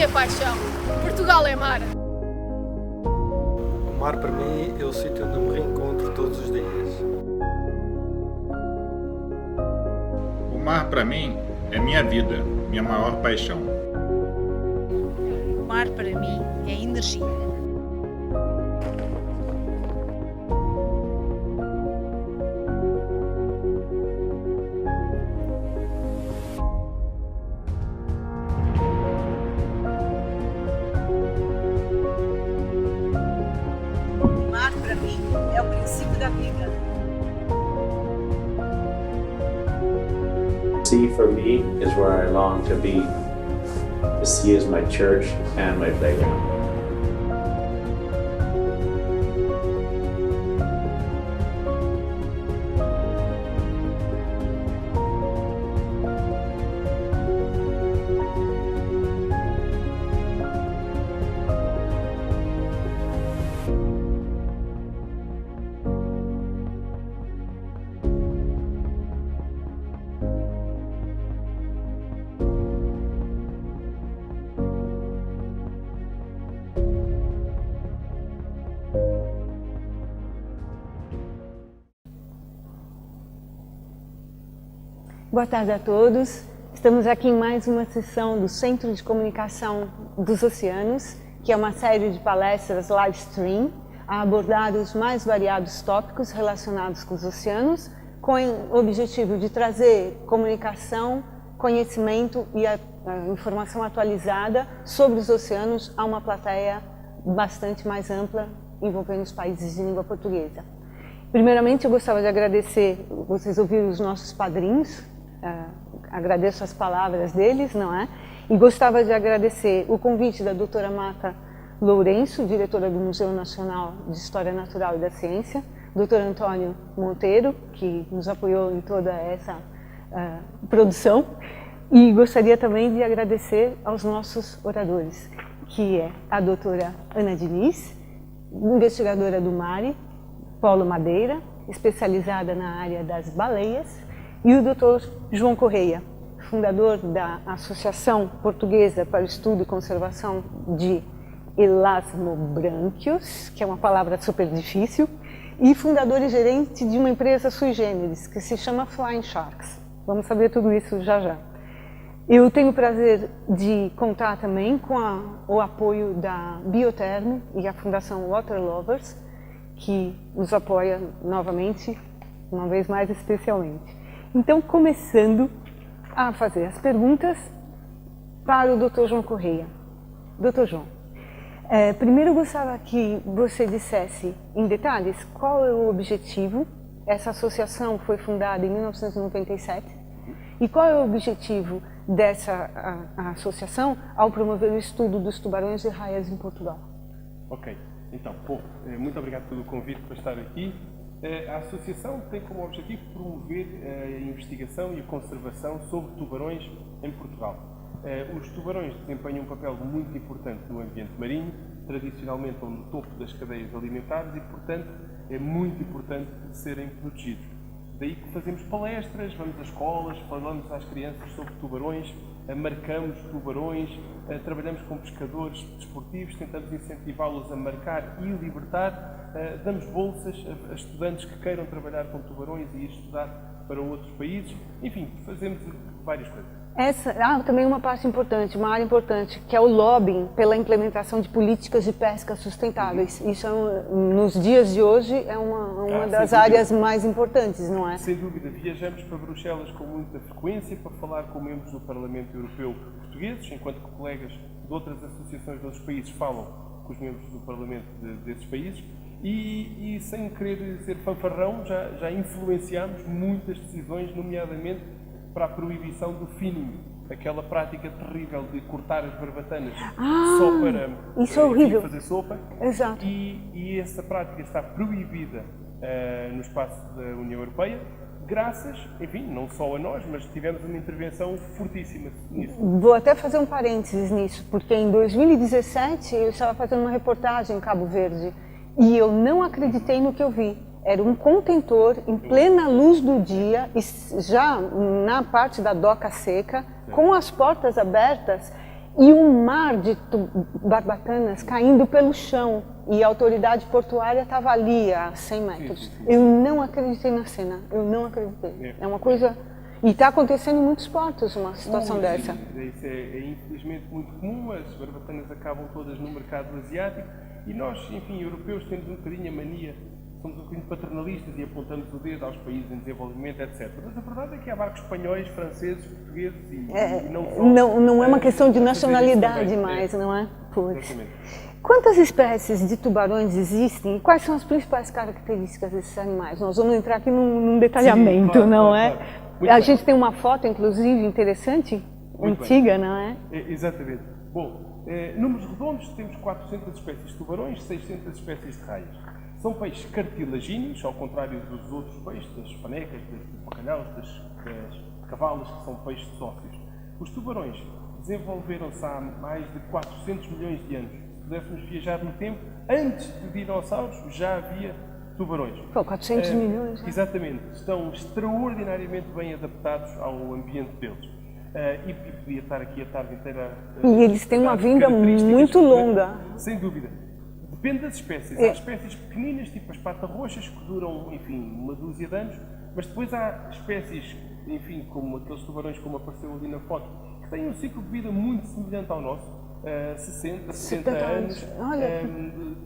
minha paixão. Portugal é mar. O mar para mim é o sítio onde eu me reencontro todos os dias. O mar para mim é minha vida, minha maior paixão. O mar para mim é energia. O mar para mim é o princípio da vida. Sea for me is where I long to be. The sea is my church and my playground. Boa tarde a todos. Estamos aqui em mais uma sessão do Centro de Comunicação dos Oceanos, que é uma série de palestras live stream a abordar os mais variados tópicos relacionados com os oceanos, com o objetivo de trazer comunicação, conhecimento e a informação atualizada sobre os oceanos a uma plateia bastante mais ampla, envolvendo os países de língua portuguesa. Primeiramente, eu gostava de agradecer, vocês ouviram os nossos padrinhos, agradeço as palavras deles, não é? E gostava de agradecer o convite da doutora Marta Lourenço, diretora do Museu Nacional de História Natural e da Ciência, doutor Antônio Monteiro, que nos apoiou em toda essa produção, e gostaria também de agradecer aos nossos oradores, que é a doutora Ana Diniz, investigadora do MARE, Paulo Madeira, especializada na área das baleias, e o Dr. João Correia, fundador da Associação Portuguesa para o Estudo e Conservação de Elasmobrânquios, que é uma palavra super difícil, e fundador e gerente de uma empresa sui generis, que se chama Flying Sharks. Vamos saber tudo isso já já. Eu tenho o prazer de contar também com o apoio da Bioterm e a Fundação Water Lovers, que nos apoia novamente, uma vez mais especialmente. Então, começando a fazer as perguntas para o Dr. João Correia. Dr. João, primeiro eu gostava que você dissesse em detalhes qual é o objetivo. Essa associação foi fundada em 1997 e qual é o objetivo dessa associação ao promover o estudo dos tubarões e raias em Portugal? Ok, então, muito obrigado pelo convite para estar aqui. A associação tem como objetivo promover a investigação e a conservação sobre tubarões em Portugal. Os tubarões desempenham um papel muito importante no ambiente marinho, tradicionalmente estão no topo das cadeias alimentares e, portanto, é muito importante serem protegidos. Daí que fazemos palestras, vamos às escolas, falamos às crianças sobre tubarões, marcamos tubarões, trabalhamos com pescadores desportivos, tentamos incentivá-los a marcar e libertar, damos bolsas a estudantes que queiram trabalhar com tubarões e ir estudar para outros países, enfim, fazemos várias coisas. Também uma parte importante, uma área importante, que é o lobbying pela implementação de políticas de pesca sustentáveis. Isso, nos dias de hoje, é uma das áreas mais importantes, não é? Sem dúvida. Viajamos para Bruxelas com muita frequência para falar com membros do Parlamento Europeu portugueses, enquanto que colegas de outras associações de outros países falam com os membros do Parlamento desses países. E sem querer ser fanfarrão, já influenciamos muitas decisões, nomeadamente para a proibição do finning, aquela prática terrível de cortar as barbatanas só para fazer sopa. Exato. E essa prática está proibida no espaço da União Europeia, graças, enfim, não só a nós, mas tivemos uma intervenção fortíssima nisso. Vou até fazer um parênteses nisso, porque em 2017 eu estava fazendo uma reportagem em Cabo Verde e eu não acreditei no que eu vi. Era um contentor em plena luz do dia, já na parte da doca seca, com as portas abertas, e um mar de barbatanas caindo pelo chão. E a autoridade portuária estava ali a 100 metros. Sim. Eu não acreditei na cena, eu não acreditei. É uma coisa... E está acontecendo em muitos portos uma situação dessa. Isso é infelizmente muito comum, as barbatanas acabam todas no mercado asiático e nós, enfim, europeus, temos um bocadinho a mania, somos um bocadinho paternalistas e apontamos o dedo aos países em desenvolvimento, etc. Mas a verdade é que há barcos espanhóis, franceses, portugueses e não só. Não é uma questão de nacionalidade mais, não é? Exatamente. Quantas espécies de tubarões existem e quais são as principais características desses animais? Nós vamos entrar aqui num detalhamento, claro, não claro, é? claro. A gente tem uma foto, inclusive, interessante, antiga, não é? Exatamente. Bom, números redondos, temos 400 espécies de tubarões, 600 espécies de raias. São peixes cartilagíneos, ao contrário dos outros peixes, das fanecas, dos bacalhaus, das cavalas, que são peixes ósseos. Os tubarões desenvolveram-se há mais de 400 milhões de anos. Se pudéssemos viajar no tempo, antes de dinossauros já havia tubarões. Pô, 400 milhões. Exatamente. Estão extraordinariamente bem adaptados ao ambiente deles. E podia estar aqui a tarde inteira... E eles têm uma vida muito longa. Sem dúvida. Depende das espécies. Há espécies pequeninas, tipo as patas-roxas, que duram, enfim, uma dúzia de anos, mas depois há espécies, enfim, como aqueles tubarões como apareceu ali na foto, que têm um ciclo de vida muito semelhante ao nosso. 60, 70 anos,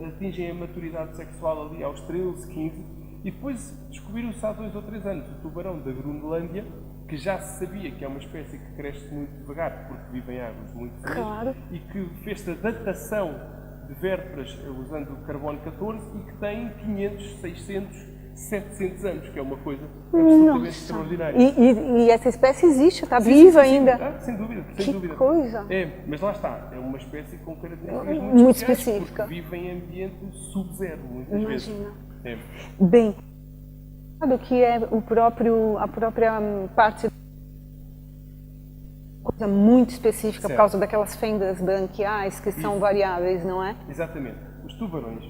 atingem a maturidade sexual ali aos 13, 15 e depois descobriram-se há 2 ou 3 anos o tubarão da Groenlândia, que já se sabia que é uma espécie que cresce muito devagar porque vive em águas muito frias e que fez a datação de vértebras usando o carbono 14 e que tem 500, 600, 700 anos, que é uma coisa absolutamente extraordinária. E essa espécie existe, está viva ainda. Sem dúvida, sem que dúvida. Coisa! Mas lá está, é uma espécie com características muito especiais, específica. Porque vive em ambiente sub-zero, muitas vezes. Bem, do que é a própria parte coisa muito específica por causa daquelas fendas branquiais que são variáveis, não é? Exatamente. Os tubarões,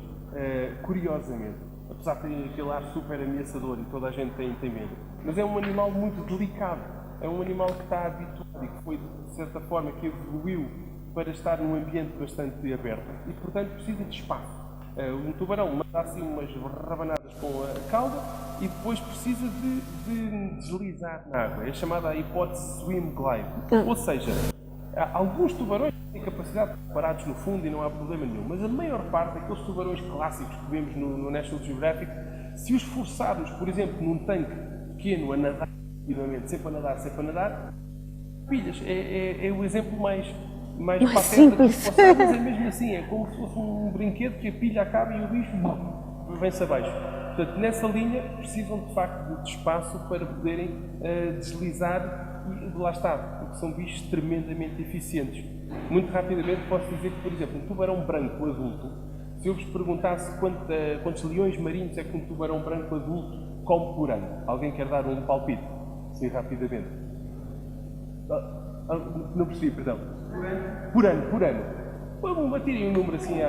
curiosamente, apesar de terem aquele ar super ameaçador e toda a gente tem medo, mas é um animal muito delicado, é um animal que está habituado e que foi, de certa forma, que evoluiu para estar num ambiente bastante aberto e, portanto, precisa de espaço. Um tubarão manda assim umas rabanadas com a cauda e depois precisa de deslizar na água. É chamada a hipótese swim glide. Ou seja, alguns tubarões têm capacidade de parados no fundo e não há problema nenhum, mas a maior parte daqueles tubarões clássicos que vemos no National Geographic, se os forçarmos, por exemplo, num tanque pequeno a nadar, sempre a nadar, pilhas. É o exemplo mais simples. Mas é mesmo assim, é como se fosse um brinquedo que a pilha acaba e o bicho vem-se abaixo. Portanto, nessa linha precisam de facto de espaço para poderem deslizar e lá está, porque são bichos tremendamente eficientes. Muito rapidamente posso dizer que, por exemplo, um tubarão branco adulto, se eu vos perguntasse quantos leões marinhos é que um tubarão branco adulto come por ano, alguém quer dar um palpite? Sim, rapidamente. Não percebi, perdão. Por ano. Vamos baterem um número assim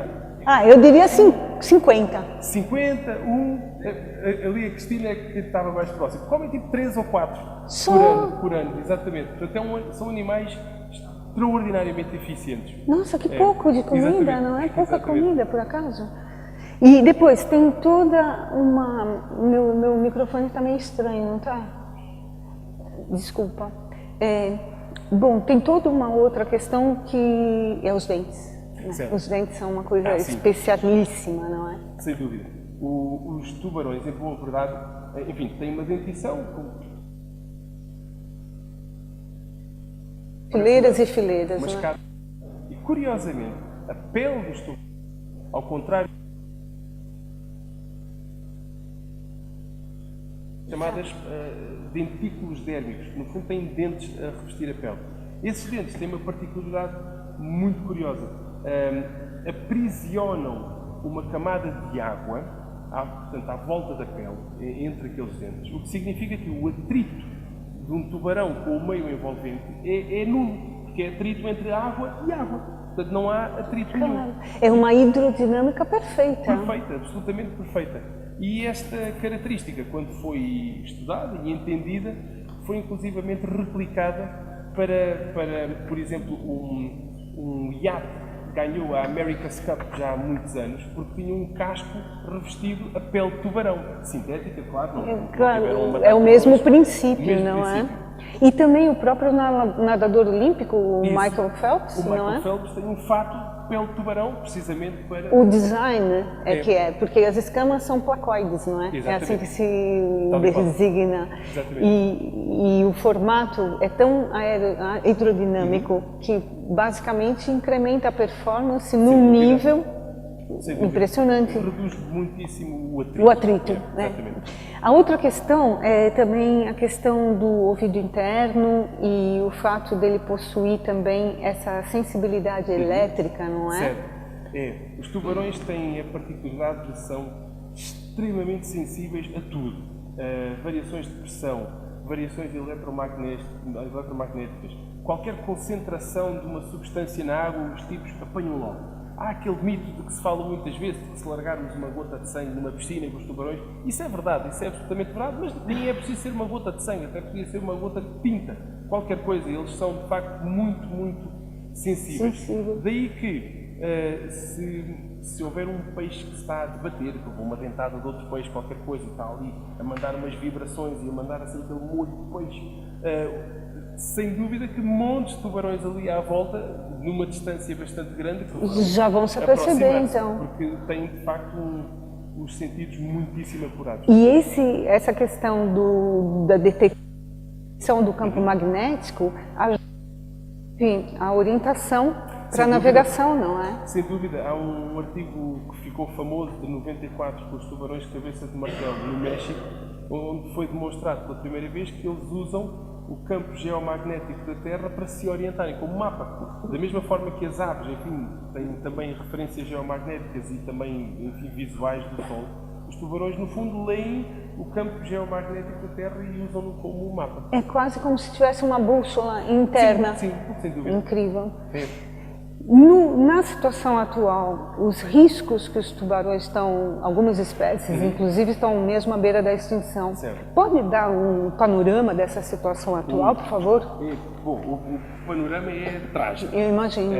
eu diria 50. 50, ali a Cristina é que estava mais próximo. Comem tipo 3 ou 4 por ano, exatamente. Portanto, são animais extraordinariamente eficientes. Nossa, que pouco de comida, exatamente. Não é? Pouca comida, por acaso? E depois tem toda uma... Meu microfone está meio estranho, não está? Desculpa. Bom, tem toda uma outra questão que é os dentes. Né? Os dentes são uma coisa especialíssima, não é? Sem dúvida. Os tubarões, em boa verdade, enfim, têm uma dentição. Fileiras e fileiras, não é? E curiosamente, a pele dos tubarões, ao contrário, chamadas dentículos dérmicos, que no fundo têm dentes a revestir a pele. Esses dentes têm uma particularidade muito curiosa. Aprisionam uma camada de água, portanto, à volta da pele, entre aqueles dentes, o que significa que o atrito de um tubarão com o meio envolvente é nulo, porque é atrito entre água e água. Portanto, não há atrito nenhum. É uma hidrodinâmica perfeita. Perfeita, absolutamente perfeita. E esta característica, quando foi estudada e entendida, foi inclusivamente replicada para por exemplo, um iate ganhou a America's Cup já há muitos anos porque tinha um casco revestido a pele de tubarão, sintética, claro. Claro, é o mesmo princípio, não é? E também o próprio nadador olímpico, o Michael Phelps, o não é? Michael Phelps tem um fato de pele de tubarão, precisamente para... O design porque as escamas são placoides, não é? Exatamente. É assim que se designa. E o formato é tão hidrodinâmico que basicamente incrementa a performance num nível impressionante. Reduz muitíssimo o atrito. O atrito, né? Exatamente. A outra questão é também a questão do ouvido interno e o fato dele possuir também essa sensibilidade elétrica, não é? Certo. Os tubarões têm a particularidade de são extremamente sensíveis a tudo. Variações de pressão, variações eletromagnéticas, qualquer concentração de uma substância na água, os tipos apanham logo. Há aquele mito de que se fala muitas vezes de que se largarmos uma gota de sangue numa piscina com os tubarões, isso é verdade, isso é absolutamente verdade, mas nem é preciso ser uma gota de sangue, até podia ser uma gota de tinta, qualquer coisa, eles são de facto muito, muito sensíveis. Daí que se houver um peixe que se está a debater, que levou uma dentada de outro peixe, qualquer coisa, e está ali a mandar umas vibrações e a mandar assim aquele molho de peixe, sem dúvida que montes de tubarões ali à volta, numa distância bastante grande, já vão se aperceber, então. Porque têm, de facto, os sentidos muitíssimo apurados. E essa questão da detecção do campo magnético ajuda a orientação para a navegação, não é? Sem dúvida. Há um artigo que ficou famoso, de 94, com os tubarões de cabeça de martelo, no México, onde foi demonstrado pela primeira vez que eles usam o campo geomagnético da Terra para se orientarem como mapa. Da mesma forma que as aves, enfim, têm também referências geomagnéticas e também, enfim, visuais do Sol, os tubarões, no fundo, leem o campo geomagnético da Terra e usam-no como um mapa. É quase como se tivesse uma bússola interna. Sim, sem dúvida. Incrível. Na situação atual, os riscos que os tubarões estão, algumas espécies, inclusive, estão mesmo à beira da extinção. Certo. Pode dar um panorama dessa situação atual, por favor? Bom, o panorama é trágico. Eu imagino.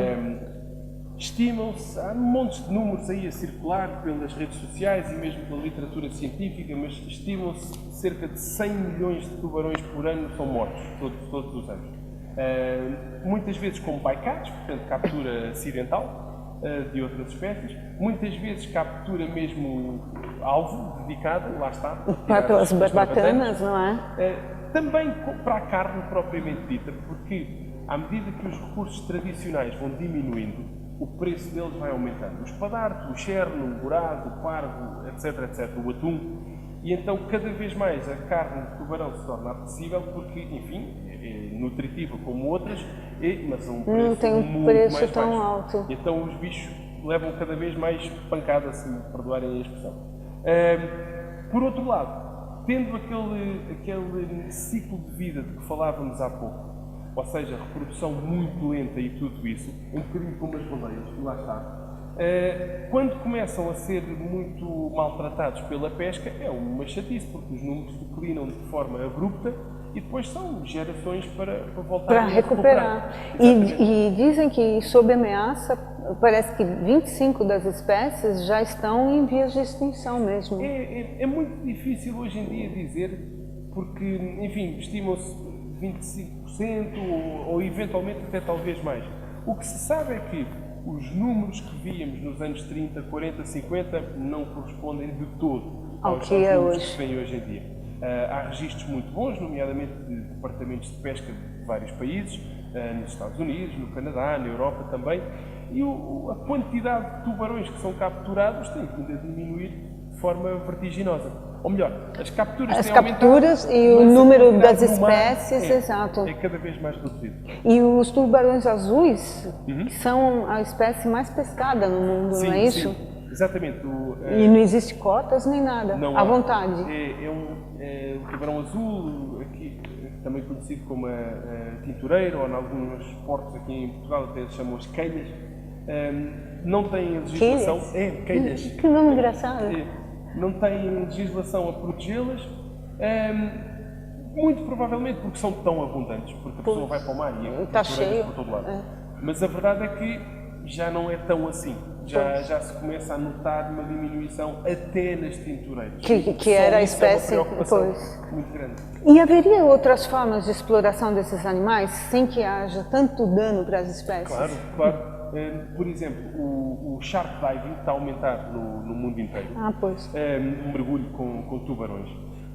Estimam-se, há montes de números aí a circular pelas redes sociais e mesmo pela literatura científica, mas estimam-se cerca de 100 milhões de tubarões por ano são mortos, todos os anos. Muitas vezes como bycatch, portanto captura acidental de outras espécies, muitas vezes captura mesmo alvo dedicado, lá está. Pelas barbatanas, não é? Também para a carne propriamente dita, porque à medida que os recursos tradicionais vão diminuindo, o preço deles vai aumentando. O espadarte, o cherno, o dourado, o parvo, etc, o atum. E então, cada vez mais, a carne de tubarão se torna apetecível porque, enfim, é nutritiva como outras, mas a um preço não tem um muito preço mais tão baixo. alto. Então, os bichos levam cada vez mais pancada, se me perdoarem a expressão. Por outro lado, tendo aquele ciclo de vida de que falávamos há pouco, ou seja, reprodução muito lenta e tudo isso, um bocadinho como as baleias, lá está. Quando começam a ser muito maltratados pela pesca, é uma chatice, porque os números declinam de forma abrupta e depois são gerações para voltar a recuperar. E dizem que, sob ameaça, parece que 25 das espécies já estão em vias de extinção mesmo. É muito difícil hoje em dia dizer, porque, enfim, estimam-se 25% ou eventualmente até talvez mais. O que se sabe é que os números que víamos nos anos 30, 40, 50 não correspondem de todo aos números que se vêem hoje em dia. Há registros muito bons, nomeadamente de departamentos de pesca de vários países, nos Estados Unidos, no Canadá, na Europa também, e a quantidade de tubarões que são capturados tem vindo a diminuir de forma vertiginosa. Ou melhor, as capturas têm aumentado, e o número das espécies, exato, é cada vez mais reduzido. E os tubarões azuis, que são a espécie mais pescada no mundo, Sim, não é isso? Sim, exatamente. E não existe cotas nem nada, à vontade. O tubarão azul, aqui, também conhecido como a tintureira, ou em alguns portos aqui em Portugal até se chamam as queilhas, não tem legislação. Queilhas. Que nome engraçado. Não tem legislação a protegê-las, muito provavelmente porque são tão abundantes, porque a pessoa vai para o mar e está cheio. Por todo lado. Mas a verdade é que já não é tão assim. Já se começa a notar uma diminuição até nas tintureiras. Que era a espécie... É uma preocupação muito grande. E haveria outras formas de exploração desses animais sem que haja tanto dano para as espécies? Claro. Por exemplo, o shark diving está a aumentar no mundo inteiro. Pois. Um mergulho com tubarões.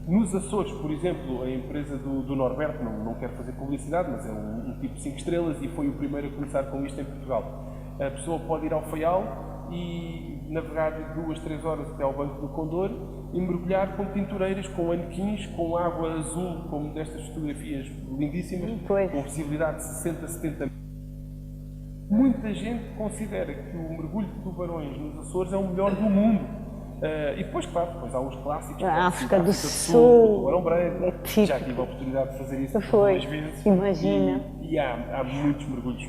Nos Açores, por exemplo, a empresa do Norberto, não quero fazer publicidade, mas é um tipo 5 estrelas e foi o primeiro a começar com isto em Portugal. A pessoa pode ir ao Faial e navegar 2-3 horas até ao Banco do Condor e mergulhar com tintureiras, com anequins, com água azul, como destas fotografias lindíssimas, com visibilidade de 60-70 metros. Muita gente considera que o mergulho de tubarões nos Açores é o melhor do mundo. E depois, claro, há os clássicos. A África do Sul, o tubarão branco. é típico. Já tive a oportunidade de fazer isso Foi, duas vezes. imagina. E há muitos mergulhos.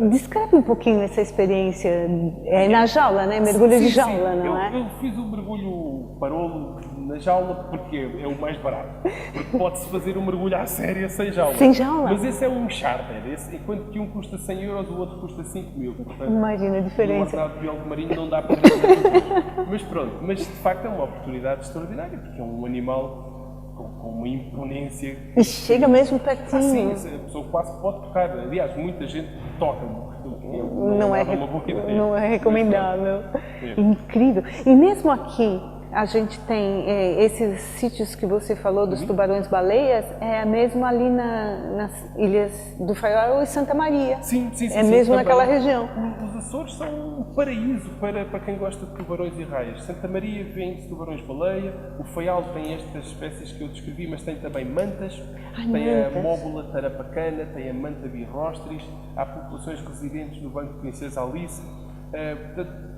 Descreve um pouquinho essa experiência. É na jaula, né? Mergulho de jaula, não é? Eu fiz o mergulho parolo na jaula porque é o mais barato. Porque pode-se fazer um mergulho à séria sem jaula. Sem jaula? Mas esse é um charter. Enquanto que um custa 100 euros, o outro custa 5 mil. Portanto, imagina a diferença. No ordenado de biólogo marinho não dá para fazer. Mas pronto, mas de facto é uma oportunidade extraordinária, porque é um animal com uma imponência. E chega mesmo pertinho. Sim, a pessoa quase pode tocar. Aliás, muita gente toca. Não é recomendável. Incrível. E mesmo aqui, a gente tem esses sítios que você falou dos tubarões-baleias, é mesmo ali nas ilhas do Faial e Santa Maria. Sim. É mesmo naquela região. Os Açores são um paraíso para quem gosta de tubarões e raias. Santa Maria vem-se tubarões-baleia, o Faial tem estas espécies que eu descrevi, mas tem também mantas, tem a móbula tarapacana, tem a manta birrostris, há populações residentes no Banco de Princesa Alice.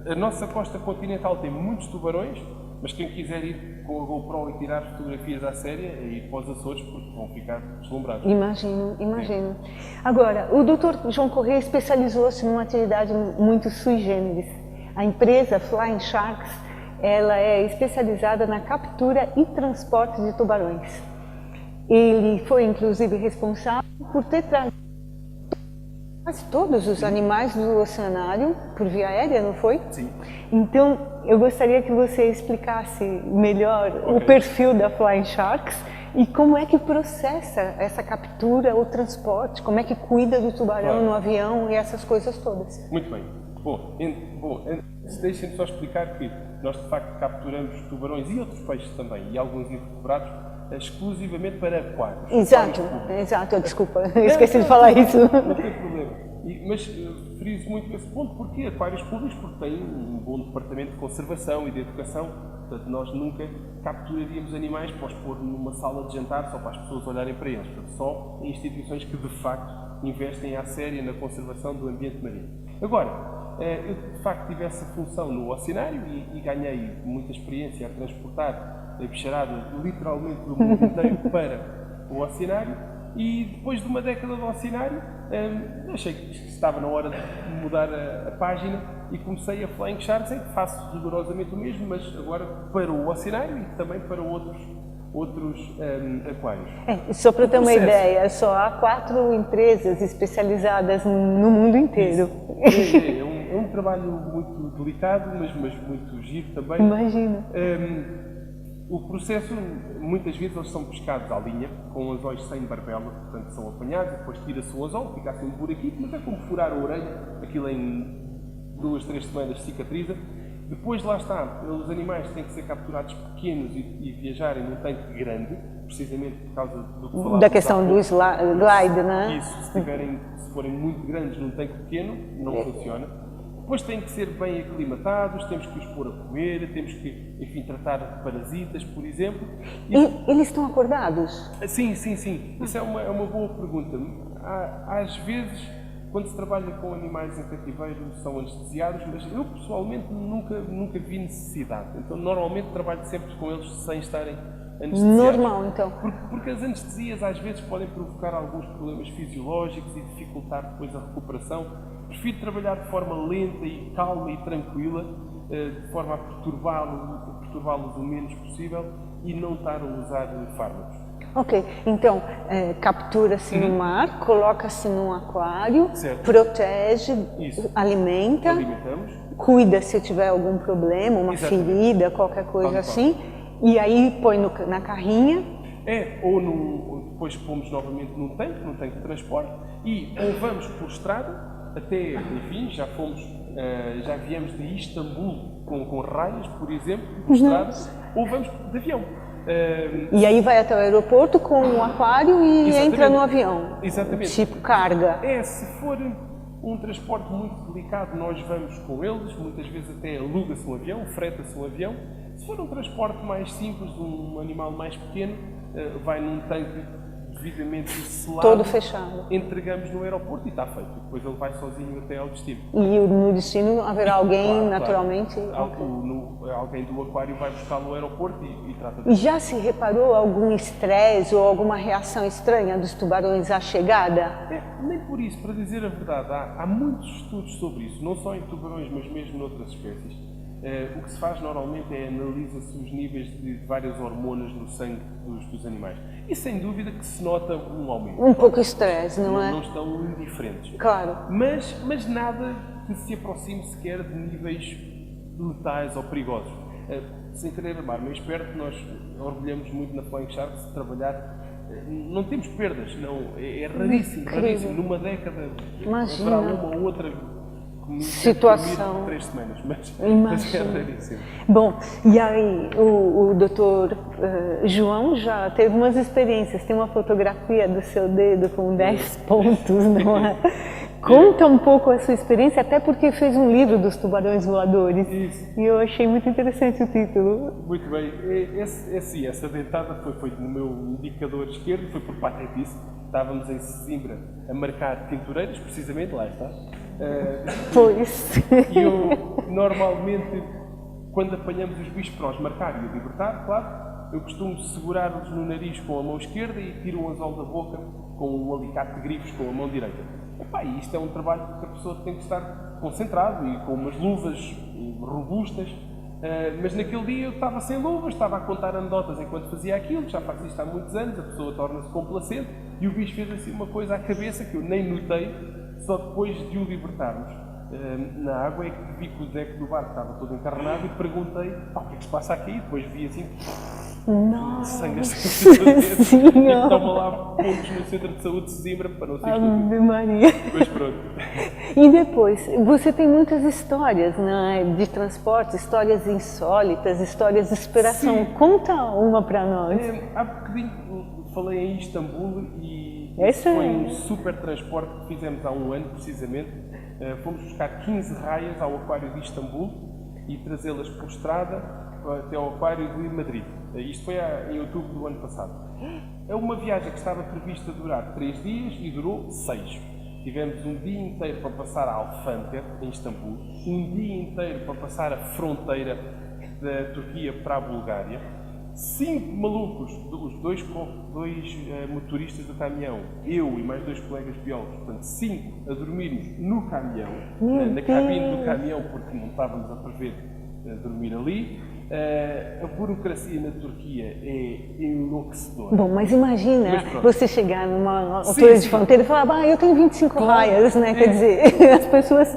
A nossa costa continental tem muitos tubarões, mas quem quiser ir com a GoPro e tirar fotografias à séria, é ir para os Açores, porque vão ficar deslumbrados. Imagino. Agora, o Dr. João Correia especializou-se numa atividade muito sui generis. A empresa Flying Sharks, ela é especializada na captura e transporte de tubarões. Ele foi, inclusive, responsável por ter trazido quase todos os animais do oceanário por via aérea, não foi? Sim. Então, eu gostaria que você explicasse melhor o perfil da Flying Sharks e como é que processa essa captura, o transporte, como é que cuida do tubarão no avião e essas coisas todas. Muito bem. Deixem-me só explicar que nós, de facto, capturamos tubarões e outros peixes também, e alguns invertebrados, exclusivamente para aquários. Exato, desculpa, esqueci de falar isso. Não tem problema. Mas friso muito esse ponto, porque aquários públicos, porque têm um bom departamento de conservação e de educação, portanto nós nunca capturaríamos animais para os pôr numa sala de jantar só para as pessoas olharem para eles, portanto só em instituições que de facto investem à séria na conservação do ambiente marinho. Agora, eu de facto tive essa função no oceanário e ganhei muita experiência a transportar a bicharada literalmente do mundo inteiro para o oceanário. E depois de uma década do oceanário, achei que estava na hora de mudar a página e comecei a Flying Sharks, em que faço rigorosamente o mesmo, mas agora para o oceanário e também para outros aquários. Só para ter uma ideia, só há 4 empresas especializadas no mundo inteiro. É um trabalho muito delicado, mas muito giro também. Imagino. O processo, muitas vezes eles são pescados à linha, com anzóis sem barbela, portanto são apanhados, depois tira-se o anzol, fica assim um buraquinho, mas é como furar a orelha, aquilo em 2-3 semanas cicatriza. Depois lá está, os animais têm que ser capturados pequenos e viajarem num tanque grande, precisamente por causa do que falávamos. Da questão do glide, não é? Isso, se forem muito grandes num tanque pequeno, não funciona. Depois têm que ser bem aclimatados, temos que os pôr a comer, temos que, enfim, tratar de parasitas, por exemplo. Eles estão acordados? Sim. Isso é uma boa pergunta. Às vezes, quando se trabalha com animais em cativeiro, são anestesiados, mas eu, pessoalmente, nunca vi necessidade. Então, normalmente, trabalho sempre com eles sem estarem anestesiados. Normal, então. Porque as anestesias, às vezes, podem provocar alguns problemas fisiológicos e dificultar depois a recuperação. Prefiro trabalhar de forma lenta e calma e tranquila, de forma a perturbá-los o menos possível, e não estar a usar fármacos. Ok, então captura-se no mar, coloca-se num aquário, Certo. protege, Isso. alimenta, Alimentamos. cuida se tiver algum problema, uma Exatamente. ferida, qualquer coisa Tal e assim, e aí põe na carrinha. Ou depois pomos novamente num tanque de transporte, e ou vamos por estrada, até, enfim, já viemos de Istambul com raias, por exemplo, por estrada, ou vamos de avião. E aí vai até o aeroporto com o aquário e Exatamente. entra no avião. Exatamente. Tipo carga. Se for um transporte muito delicado, nós vamos com eles, muitas vezes até aluga-se um avião, freta-se um avião. Se for um transporte mais simples, um animal mais pequeno, vai num tanque devidamente selado, Todo fechado. entregamos no aeroporto e está feito. Depois ele vai sozinho até ao destino. E no destino haverá alguém, Claro, naturalmente. Alguém do aquário vai buscá-lo ao aeroporto e trata E já se reparou algum estresse ou alguma reação estranha dos tubarões à chegada? Nem por isso, para dizer a verdade, há muitos estudos sobre isso, não só em tubarões, mas mesmo noutras espécies. O que se faz normalmente é analisa-se os níveis de várias hormonas no sangue dos animais. E sem dúvida que se nota um aumento. Um pouco estresse, não é? Não estão indiferentes. Claro. Mas nada que se aproxime sequer de níveis letais ou perigosos. Sem querer armar-me esperto, nós orgulhamos muito na Flying Sharks de trabalhar. Não temos perdas, não. É raríssimo, raríssimo. Numa década haverá uma ou outra situação. 3 semanas, mas é raríssimo. Bom, e aí o doutor João já teve umas experiências, tem uma fotografia do seu dedo com 10 pontos, não é? Conta um pouco a sua experiência, até porque fez um livro dos tubarões voadores. Isso. E eu achei muito interessante o título. Muito bem. Essa dentada foi no meu indicador esquerdo, foi por patetice. Estávamos em Sesimbra a marcar tintureiras, precisamente, lá está. Pois. E eu, normalmente, quando apanhamos os bichos para os marcar e libertar, claro, eu costumo segurar-los no nariz com a mão esquerda e tiro um anzol da boca com um alicate de grifos com a mão direita. E isto é um trabalho que a pessoa tem que estar concentrado e com umas luvas robustas. Mas naquele dia eu estava sem luvas, estava a contar anedotas enquanto fazia aquilo, já faço isto há muitos anos, a pessoa torna-se complacente e o bicho fez assim uma coisa à cabeça que eu nem notei, só depois de o libertarmos na água é que vi que o deck do barco estava todo encarnado e perguntei o que é que se passa aqui, e depois vi assim sangue assim, e toma lá pontos no centro de saúde de Sesimbra para não ser Ave Maria. Mas pronto. E depois, você tem muitas histórias, né, de transporte, histórias insólitas, histórias de superação. Sim. Conta uma para nós. Há bocadinho falei em Istambul e foi um super transporte que fizemos há um ano, precisamente. Fomos buscar 15 raias ao aquário de Istambul e trazê-las por estrada até ao aquário de Madrid. Isto foi em outubro do ano passado. É uma viagem que estava prevista durar 3 dias e durou 6. Tivemos um dia inteiro para passar a Alfântega, em Istambul, um dia inteiro para passar a fronteira da Turquia para a Bulgária, 5 malucos, os dois motoristas do caminhão, eu e mais 2 colegas biólogos, portanto 5 a dormirmos no caminhão, na cabine do caminhão, porque não estávamos a prever dormir ali. A burocracia na Turquia é enlouquecedora. Bom, mas imagina você chegar numa altura de fronteira e falar, eu tenho 25 raias, né? Quer dizer, as pessoas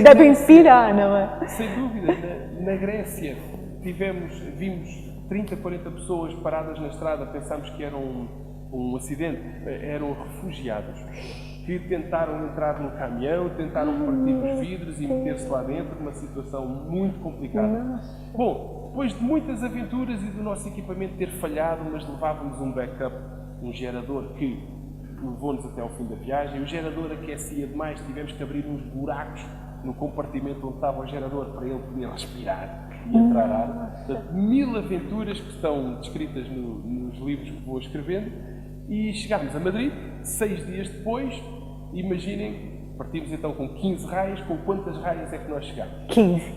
devem pirar, não é? Sem dúvida. Na Grécia vimos 30, 40 pessoas paradas na estrada, pensámos que era um acidente, eram refugiados que tentaram entrar no caminhão, tentaram partir os vidros e meter-se lá dentro, numa situação muito complicada. Bom, depois de muitas aventuras e do nosso equipamento ter falhado, mas levávamos um backup, um gerador que levou-nos até ao fim da viagem. O gerador aquecia demais, tivemos que abrir uns buracos no compartimento onde estava o gerador para ele poder respirar e entrar ar. Portanto, 1000 aventuras que estão descritas nos livros que vou escrevendo. E chegámos a Madrid, 6 dias depois. Imaginem, partimos então com 15 raias. Com quantas raias é que nós chegámos? 15.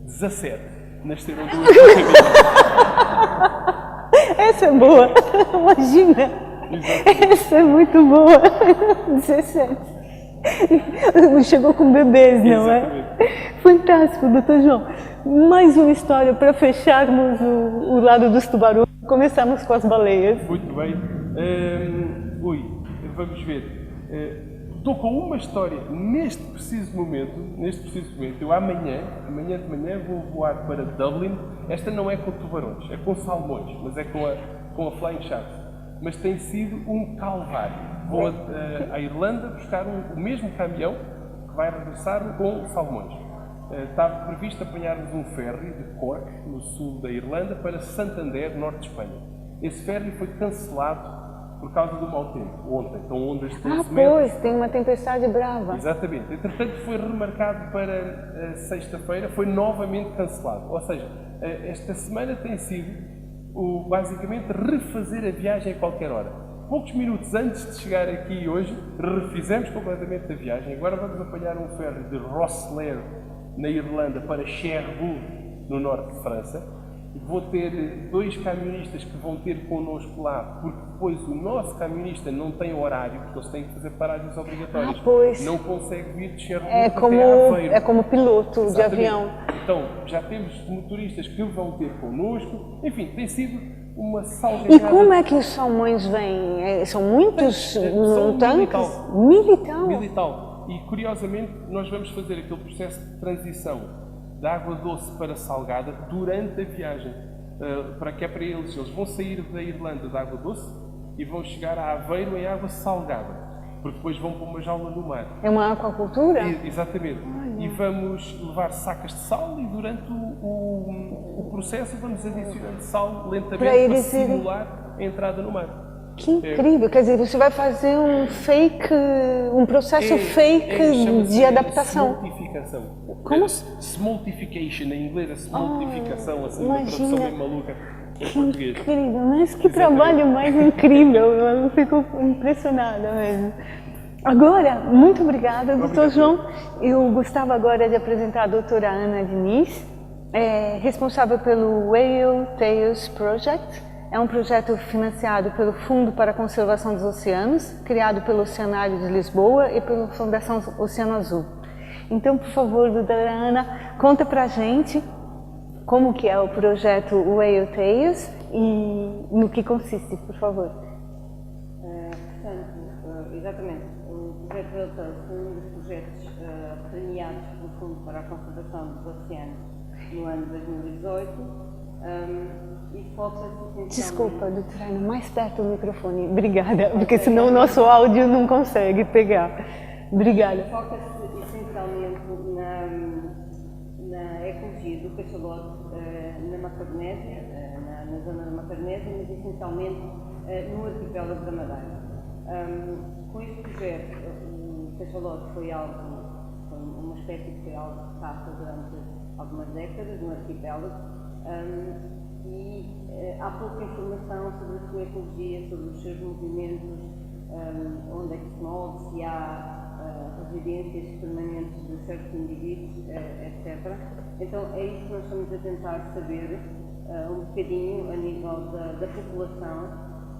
17. Nasceram 2 no caminho. Essa é boa, imagina. Exatamente. Essa é muito boa. 17. Chegou com bebês, não é? Exatamente. Fantástico, doutor João. Mais uma história para fecharmos o lado dos tubarões. Começamos com as baleias. Muito bem. Vamos ver. Estou com uma história neste preciso momento. Eu amanhã de manhã vou voar para Dublin. Esta não é com tubarões, é com salmões, mas é com a Flying Sharks. Mas tem sido um calvário. Vou à Irlanda buscar o mesmo caminhão que vai regressar com salmões. Estava previsto apanharmos um ferry de Cork, no sul da Irlanda, para Santander, norte de Espanha. Esse ferry foi cancelado por causa do mau tempo, ontem. Então, ondas de 12 metros. Pois, tem uma tempestade brava. Exatamente. Entretanto, foi remarcado para sexta-feira, foi novamente cancelado. Ou seja, esta semana tem sido, basicamente, refazer a viagem a qualquer hora. Poucos minutos antes de chegar aqui hoje, refizemos completamente a viagem. Agora vamos apanhar um ferry de Rosslare, na Irlanda, para Cherbourg, no norte de França. Vou ter 2 camionistas que vão ter connosco lá, porque depois o nosso camionista não tem horário, porque eles têm que fazer paragens obrigatórias. Pois. Não consegue vir de Cherbourg É até Aveiro. É como piloto de Exatamente. avião. Então, já temos motoristas que vão ter connosco. Enfim, tem sido uma salganhada. E como é que os salmões vêm? São muitos São tanques? Mil e tal. E, curiosamente, nós vamos fazer aquele processo de transição da água doce para salgada durante a viagem. Para eles vão sair da Irlanda da água doce e vão chegar a Aveiro em água salgada, porque depois vão para uma jaula no mar. É uma aquacultura? Exatamente. E vamos levar sacas de sal e durante o processo vamos adicionando sal lentamente para simular a entrada no mar. Que incrível! Quer dizer, você vai fazer um processo fake de adaptação. Smoltificação. Como? Smoltification, em inglês é smoltificação, assim, uma tradução bem maluca em Que português. incrível! Mas que trabalho mais incrível! Eu fico impressionada mesmo. Agora, muito obrigada, Dr. João. Eu gostava agora de apresentar a doutora Ana Diniz, responsável pelo Whale Tales Project. É um projeto financiado pelo Fundo para a Conservação dos Oceanos, criado pelo Oceanário de Lisboa e pela Fundação Oceano Azul. Então, por favor, doutora Ana, conta pra gente como que é o projeto Whale Tales e no que consiste, por favor. Exatamente, o projeto Whale Tales foi um dos projetos premiados pelo Fundo para a Conservação dos Oceanos no ano de 2018. E foca-se Desculpa, doutora Ana, mais perto do microfone. Obrigada, porque senão o nosso áudio não consegue pegar. Obrigada. Foca-se essencialmente na ecologia do cachalote na Macaronésia, na zona da Macaronésia, mas essencialmente no arquipélago da Madeira. Com este projeto, o cachalote foi uma espécie que foi algo de caça durante algumas décadas no arquipélago. Há pouca informação sobre a sua ecologia, sobre os seus movimentos, onde é que se move, se há residências permanentes de certos indivíduos, etc. Então é isso que nós estamos a tentar saber um bocadinho a nível da população,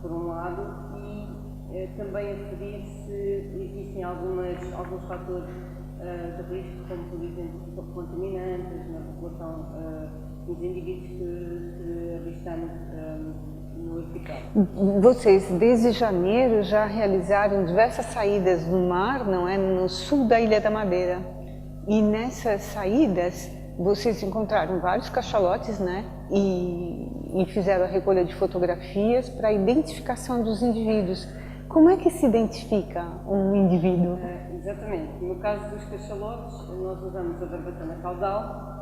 por um lado, e também a saber se existem alguns fatores de risco, como por exemplo contaminantes na população, os indivíduos que avistamos no arquipélago. Vocês, desde janeiro, já realizaram diversas saídas no mar, não é? No sul da Ilha da Madeira. E nessas saídas, vocês encontraram vários cachalotes, né? E fizeram a recolha de fotografias para a identificação dos indivíduos. Como é que se identifica um indivíduo? Exatamente. No caso dos cachalotes, nós usamos a barbatana caudal,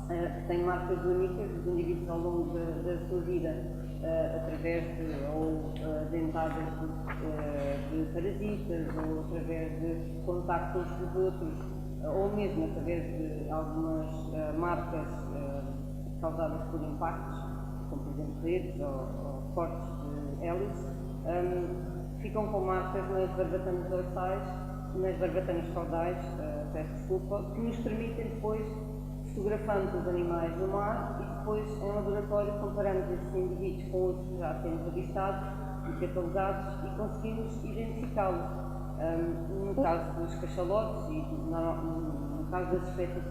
que tem marcas únicas dos indivíduos ao longo da sua vida, através de dentadas de parasitas, ou através de contactos dos outros, ou mesmo através de algumas marcas causadas por impactos, como por exemplo redes ou cortes de hélice, ficam com marcas nas barbatanas dorsais, nas barbatanas caudais, peço desculpa, que nos permitem depois, fotografando os animais no mar e depois em laboratório comparamos esses indivíduos com outros que já temos avistados e catalogados e conseguimos identificá-los. No caso dos cachalotes e no caso das espécies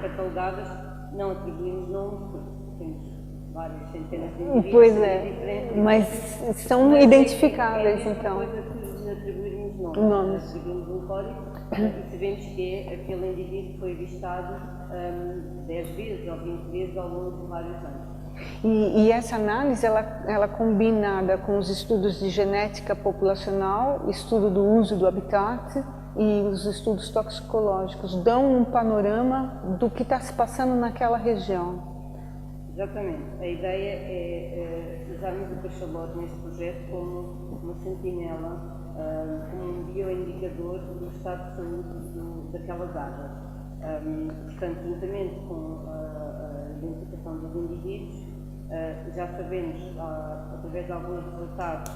catalogadas, não atribuímos nomes porque temos várias centenas de indivíduos. Pois diferentes. mas são identificáveis, então. É a mesma coisa que atribuirmos Nomes. Atribuímos um código e sabemos que é aquele indivíduo que foi avistado 10 vezes ou 20 vezes ao longo de vários anos. E essa análise, ela combinada com os estudos de genética populacional, estudo do uso do habitat e os estudos toxicológicos, dão um panorama do que está se passando naquela região. Exatamente. A ideia é usarmos o cachalote neste projeto como uma sentinela, como um bioindicador do estado de saúde daquelas áreas. Portanto, juntamente com a identificação dos indivíduos, já sabemos, através de alguns resultados,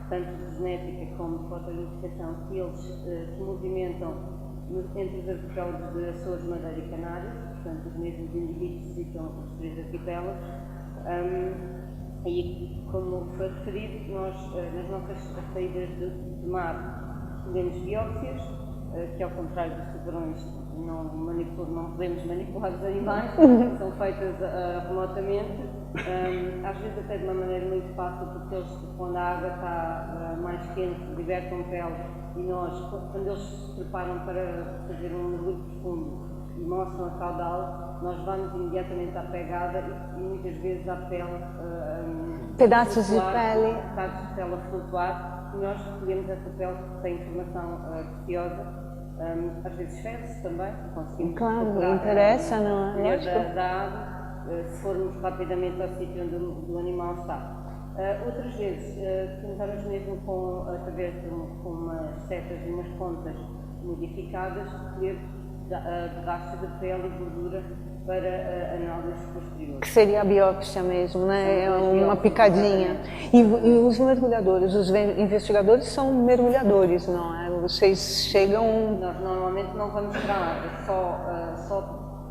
tanto de genética como de fotoidentificação, que eles se movimentam entre os arquipélagos de Açores, Madeira e Canárias, portanto, os mesmos indivíduos que citam os 3 arquipélagos. E, como foi referido, nós, nas nossas saídas de mar, fazemos biópsias, que ao contrário dos tubarões não podemos manipular os animais, são feitas remotamente, às vezes até de uma maneira muito fácil, porque eles, quando a água está mais quente, libertam pele, e nós, quando eles se preparam para fazer um mergulho profundo e mostram a caudal, nós vamos imediatamente à pegada e muitas vezes à pele, Pedaços de pele. pedaços de pele a flutuar, e nós recolhemos essa pele que tem informação preciosa. Às vezes fezes também, conseguimos Claro, interessa, não é? Lógico. da ave, se formos rapidamente ao sítio onde o animal está. Outras vezes, tentamos mesmo, através de umas setas e umas pontas modificadas, recolher rastros de pele e gordura para análises posteriores. Que seria a biópsia mesmo, né? É uma picadinha. E os mergulhadores, os investigadores são mergulhadores, não é? Vocês chegam... Nós normalmente não vamos para a água,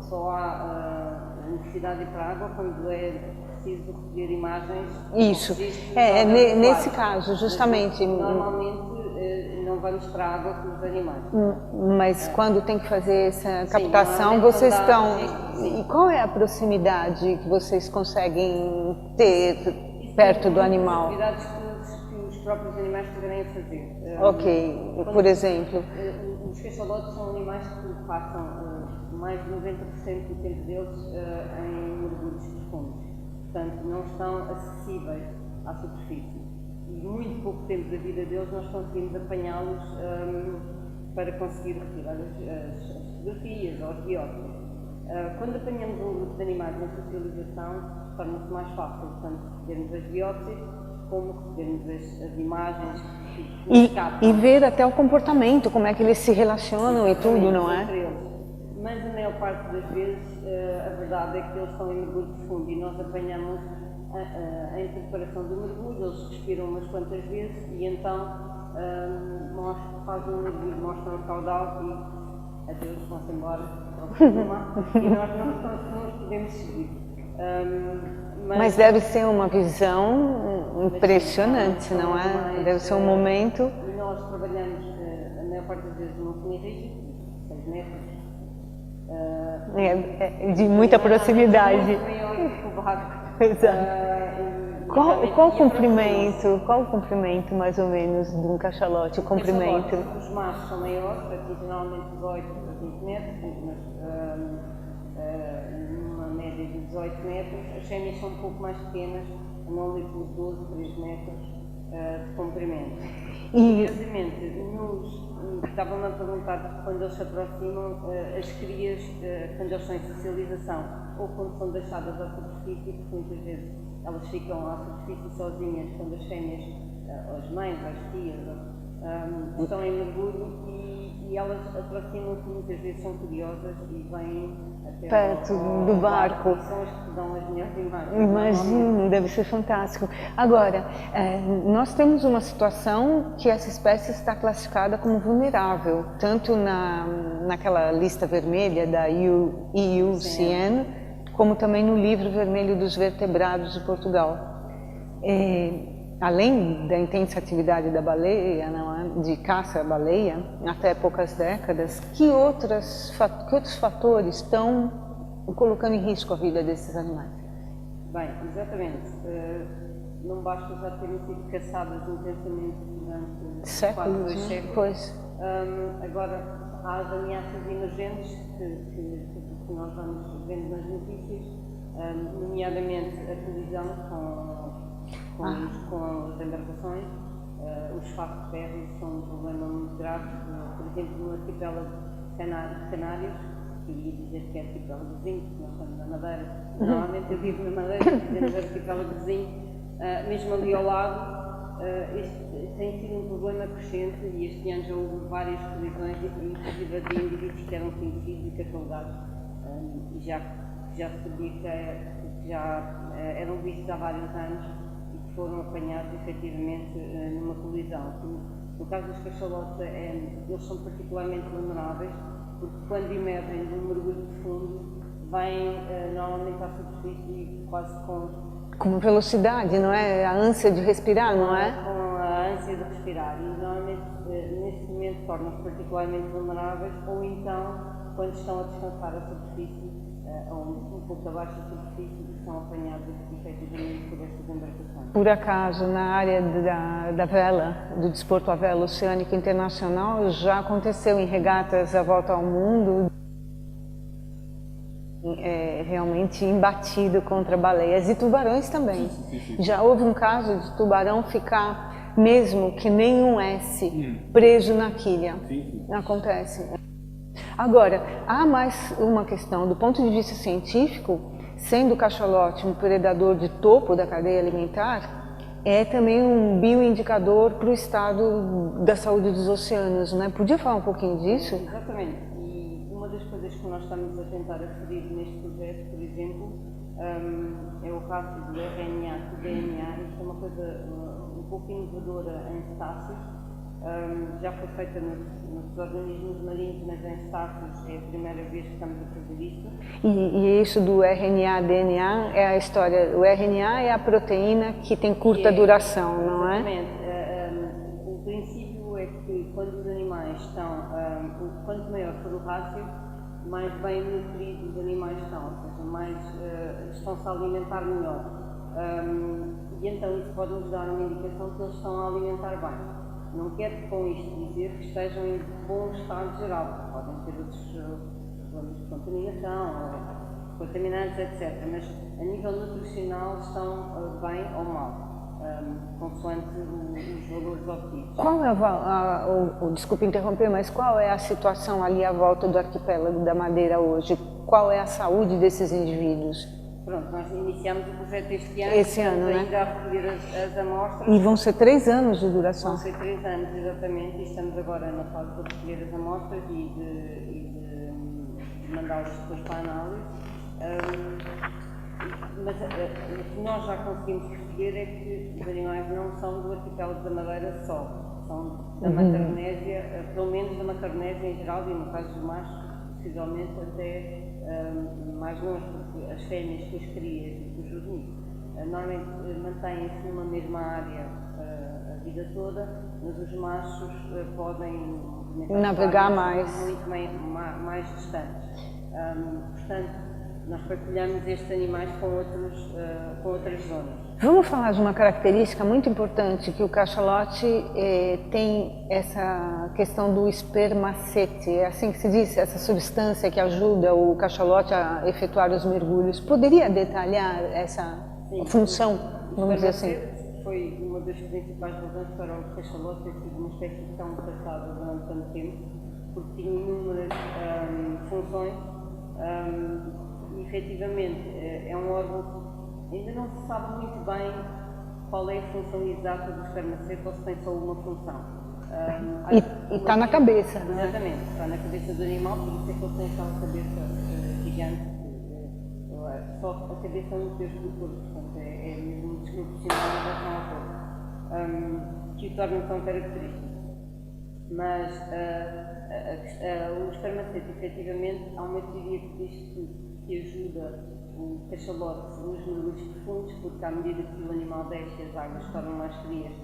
só há necessidade de ir para a água quando é preciso recolher imagens. Isso, nesse caso, justamente. Normalmente não vamos para a água com os animais. Mas quando tem que fazer essa captação, vocês estão... E qual é a proximidade que vocês conseguem ter perto do animal? Atividades que os próprios animais poderem fazer. Ok, por exemplo? Os cachalotes são animais que passam mais de 90% do tempo deles em mergulhos profundos. Portanto, não estão acessíveis à superfície. E muito pouco tempo da vida deles nós conseguimos apanhá-los para conseguir retirar as fotografias ou as biópsias. Quando apanhamos um grupo de animais na socialização, torna-se mais fácil, tanto recolhermos as biópsias como recolhermos as imagens e ver até o comportamento, como é que eles se relacionam e tudo, não é? Mas a maior parte das vezes a verdade é que eles estão em mergulho profundo e nós apanhamos em preparação do mergulho, eles respiram umas quantas vezes e então fazem um mergulho, mostram o caudal e adeus, vão-se embora e nós não os podemos seguir. Mas deve ser uma visão impressionante, não é? Deve ser um momento... Nós trabalhamos, a maior parte das vezes, num semi-rígido, 6 metros. De muita proximidade. Exato. Qual o comprimento, mais ou menos, de um cachalote? O comprimento? Os machos são maiores, geralmente 18 a 20 metros, numa média de 18 metros. As fêmeas são um pouco mais pequenas, andam ali pelos 12, 13 metros de comprimento. Curiosamente, estavam-me a perguntar quando eles se aproximam, as crias, quando eles estão em socialização ou quando são deixadas à superfície, porque muitas vezes elas ficam à superfície sozinhas, quando as fêmeas, as mães, as tias, estão em mergulho e elas aproximam-se, muitas vezes são curiosas e vêm até perto do barco. São as que dão as melhores imagens. Imagino, deve ser fantástico. Agora, nós temos uma situação que essa espécie está classificada como vulnerável, tanto naquela lista vermelha da IUCN, como também no livro vermelho dos vertebrados de Portugal. Além da intensa atividade da baleia, de caça à baleia, até poucas décadas, que outros fatores estão colocando em risco a vida desses animais? Bem, exatamente. Não basta já terem sido caçadas intensamente durante quase 2 séculos. Pois. Agora, há as ameaças emergentes que nós vamos vendo nas notícias, nomeadamente a colisão com as embarcações. Os factos férreos são um problema muito grave. Por exemplo, no arquipélago de Canários, que eu ia dizer que é arquipélago vizinho, porque nós estamos na Madeira. Normalmente eu vivo na Madeira, dizemos arquipélago vizinho, mesmo ali ao lado. Este tem sido um problema crescente e este ano já houve várias colisões, inclusive de indivíduos que eram conhecidos e catalogados, e já se sabia que já eram vistos há vários anos e que foram apanhados efetivamente numa colisão. No caso dos cachalotes, eles são particularmente vulneráveis, porque quando emergem de um mergulho profundo, vêm normalmente à superfície quase com uma velocidade, não é? A ânsia de respirar, não é? Com a ânsia de respirar. E normalmente, nesse momento, tornam-se particularmente vulneráveis, ou então, quando estão a descansar a superfície, um pouco abaixo da superfície, são apanhados efetivamente por estas embarcações. Por acaso, na área da vela, do desporto à vela oceânica internacional, já aconteceu em regatas à volta ao mundo, realmente embatido contra baleias e tubarões também. Já houve um caso de tubarão ficar, mesmo que nem um S, preso na quilha. Acontece. Agora, há mais uma questão, do ponto de vista científico, sendo o cachalote um predador de topo da cadeia alimentar, é também um bioindicador para o estado da saúde dos oceanos, não é? Podia falar um pouquinho disso? Exatamente. Uma das coisas que nós estamos a tentar aferir neste projeto, por exemplo, é o rácio do RNA e do DNA. Isto é uma coisa um pouco inovadora em cetáceos. Já foi feita nos organismos marinhos, mas em cetáceos é a primeira vez que estamos a fazer isso. E isso do RNA-DNA é a história. O RNA é a proteína que tem curta duração, não é? Exatamente. O princípio é que quando os animais estão, quanto maior for o rácio, mais bem nutridos os animais estão, ou seja, mais estão-se a alimentar melhor. E então isso pode nos dar uma indicação que eles estão a alimentar bem. Não quer com isto dizer que estejam em bom estado geral, podem ter outros problemas de contaminação, contaminantes, etc. Mas a nível nutricional estão bem ou mal, consoante os valores obtidos. Qual é desculpe interromper, mas qual é a situação ali à volta do arquipélago da Madeira hoje? Qual é a saúde desses indivíduos? Pronto, nós iniciamos o projeto este ano, estamos ainda a recolher as amostras. E vão ser 3 anos de duração? Vão ser 3 anos, exatamente, e estamos agora na fase de recolher as amostras e de mandá-las depois para a análise. Mas o que nós já conseguimos perceber é que os animais não são do arquipélago da Madeira só, são da Macaronésia, pelo menos da Macaronésia em geral, e no caso dos machos, possivelmente até mais longe, porque as fêmeas com as crias e com os juvenis normalmente mantêm-se numa mesma área a vida toda, mas os machos podem navegar mais distantes. Portanto, nós partilhamos estes animais com outras zonas. Vamos falar de uma característica muito importante, que o cachalote tem essa questão do espermacete, é assim que se diz, essa substância que ajuda o cachalote a efetuar os mergulhos. Poderia detalhar essa função, vamos dizer assim? Foi uma das principais razões para o cachalote ter sido uma espécie tão tratada durante tanto tempo, porque tinha inúmeras funções. E efetivamente é um órgão, ainda não se sabe muito bem qual é a função exata do espermacete ou se tem só uma função. E está na cabeça, não é? Exatamente, está na cabeça do animal, por isso é que ele tem aquela cabeça gigante, só a cabeça é um terço do corpo, portanto é mesmo desproporcional em relação ao corpo, que o torna tão característico. Mas o espermacete, efetivamente, há uma teoria que diz que ajuda o cachalote nos mergulhos profundos, porque à medida que o animal desce, as águas se tornam mais frias,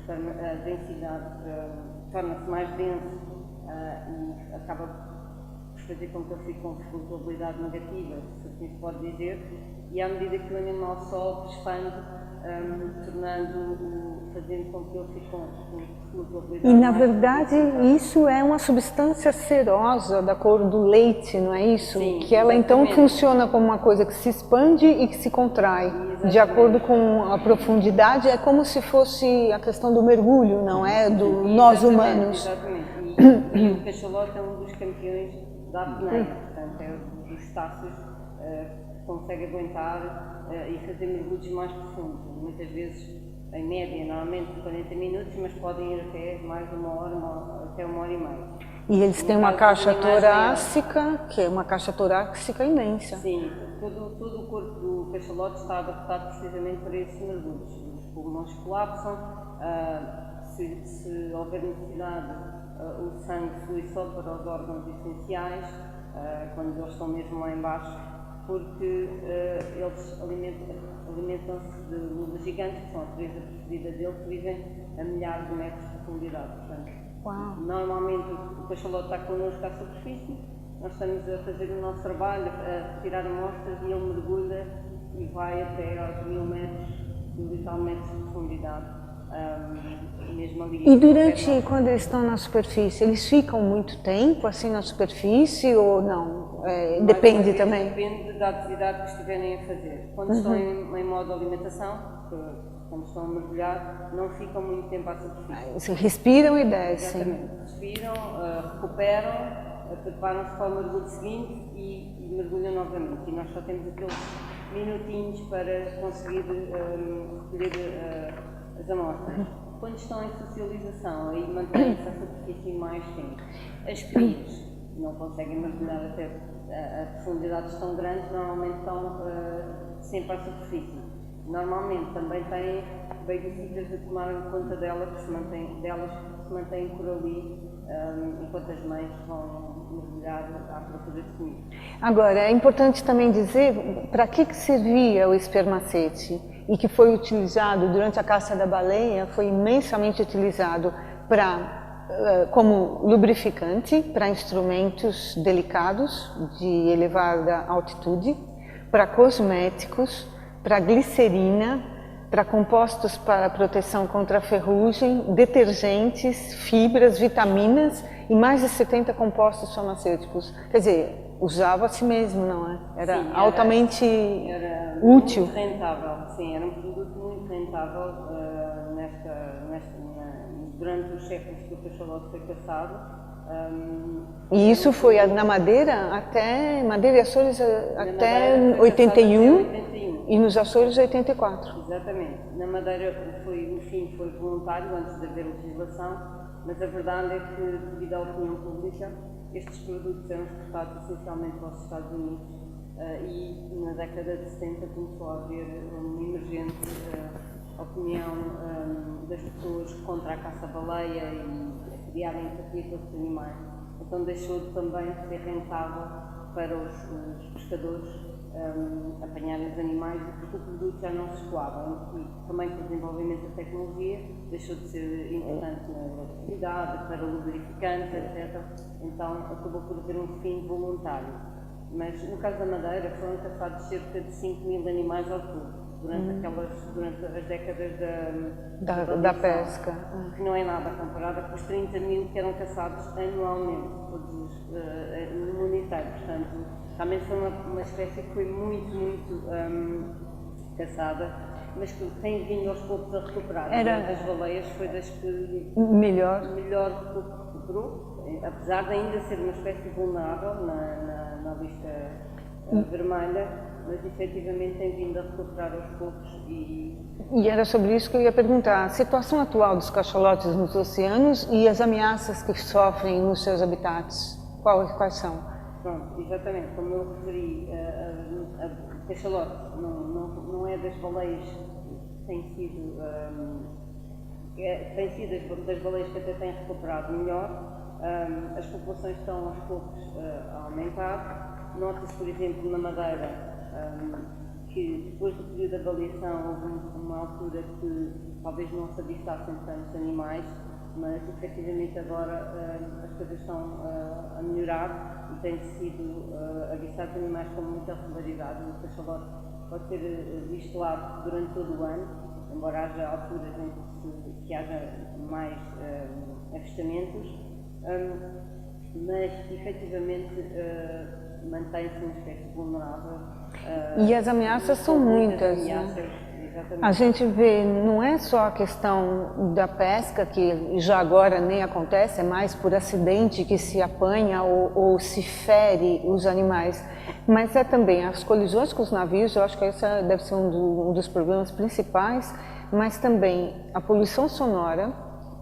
a densidade torna-se mais densa e acaba por fazer com que ele fique com flutuabilidade negativa, se assim se pode dizer, e à medida que o animal sobe, expande, fazendo com que ele fique com flutuabilidade. E na verdade isso é uma substância serosa da cor do leite, não é isso? Sim, que ela exatamente. então funciona como uma coisa que se expande e que se contrai. De acordo com a profundidade, é como se fosse a questão do mergulho, não é? Do nós humanos. Exatamente. E o cachalote é um dos campeões da apneia, portanto é um dos estácios que consegue aguentar e fazer mergulhos mais profundos. Muitas vezes, em média, normalmente 40 minutos, mas podem ir até mais de uma hora, até uma hora e meia. E eles têm uma caixa torácica, que é uma caixa torácica imensa. Sim, todo o corpo do cachalote está adaptado precisamente para esses mergulhos. Os pulmões colapsam, se houver necessidade, o sangue flui só para os órgãos essenciais, quando eles estão mesmo lá embaixo, porque eles alimentam-se de luvas gigantes, que são a presa preferida deles, que vivem a milhares de metros de profundidade. Portanto, normalmente o cachalote está connosco à superfície, nós estamos a fazer o nosso trabalho, a retirar amostras e ele mergulha e vai até aos 1000 metros, 1000 e tal metros de profundidade. Mesmo ali. E durante, quando eles estão na superfície, eles ficam muito tempo assim na superfície ou não? Depende também? Depende da atividade que estiverem a fazer. Quando estão em modo alimentação, quando estão a mergulhar, não ficam muito tempo à superfície. Respiram e descem. Exatamente. Respiram, recuperam, preparam-se para o mergulho seguinte e mergulham novamente. E nós só temos aqueles minutinhos para conseguir recolher as amostras. Quando estão em socialização, aí mantêm-se à superfície mais tempo. As crias não conseguem mergulhar até a profundidades tão grandes, normalmente estão sempre à superfície. Normalmente também têm babysitters a tomar conta delas, que se mantêm por ali, enquanto as mães vão mergulhar à procura de comida. Agora, é importante também dizer para que servia o espermacete e que foi utilizado durante a caça da baleia, foi imensamente utilizado como lubrificante para instrumentos delicados de elevada altitude, para cosméticos, para glicerina, para compostos para proteção contra a ferrugem, detergentes, fibras, vitaminas e mais de 70 compostos farmacêuticos. Quer dizer, usava a si mesmo, não é? Era altamente útil. Muito rentável, sim, era um produto muito rentável durante os séculos que o cachalote foi caçado. E isso foi na Madeira até Madeira e Açores até 81 e nos Açores 84. Exatamente. Na Madeira o fim foi voluntário antes de haver legislação, mas a verdade é que, devido à opinião pública, estes produtos eram exportados essencialmente para os Estados Unidos e na década de 70 começou a haver uma emergente opinião das pessoas contra a caça-baleia e a criar empatia pelos animais. Então deixou de também ser rentável para os pescadores apanharem os animais porque o produto já não se escoava. E também com o desenvolvimento da tecnologia deixou de ser importante na eletricidade, para lubrificantes, etc. Então acabou por ter um fim voluntário. Mas no caso da Madeira foram caçados cerca de 5.000 animais ao todo. Durante as décadas da pesca. Que não é nada comparada com os 30.000 que eram caçados anualmente, todos no mundo inteiro. Portanto, realmente foi uma espécie que foi muito caçada, mas que tem vindo aos poucos a recuperar. Das baleias foi das que melhor recuperou, apesar de ainda ser uma espécie vulnerável na lista vermelha. Mas efetivamente tem vindo a recuperar aos poucos e era sobre isso que eu ia perguntar, a situação atual dos cachalotes nos oceanos e as ameaças que sofrem nos seus habitats, quais são? Pronto, exatamente, como eu referi, a cachalote não é das baleias que tem sido das baleias que até têm recuperado melhor, as populações estão aos poucos a aumentar, nota-se por exemplo na Madeira que depois do período de avaliação houve uma altura que talvez não se avistassem tantos animais mas efetivamente agora as coisas estão a melhorar e tem sido avistados animais com muita regularidade. O cachalote pode ser visto lá durante todo o ano, embora haja alturas em que haja mais avistamentos, mas efetivamente mantém-se uma espécie vulnerável. E as ameaças são muitas, né? A gente vê, não é só a questão da pesca, que já agora nem acontece, é mais por acidente que se apanha ou se fere os animais, mas é também as colisões com os navios. Eu acho que esse deve ser um dos problemas principais, mas também a poluição sonora,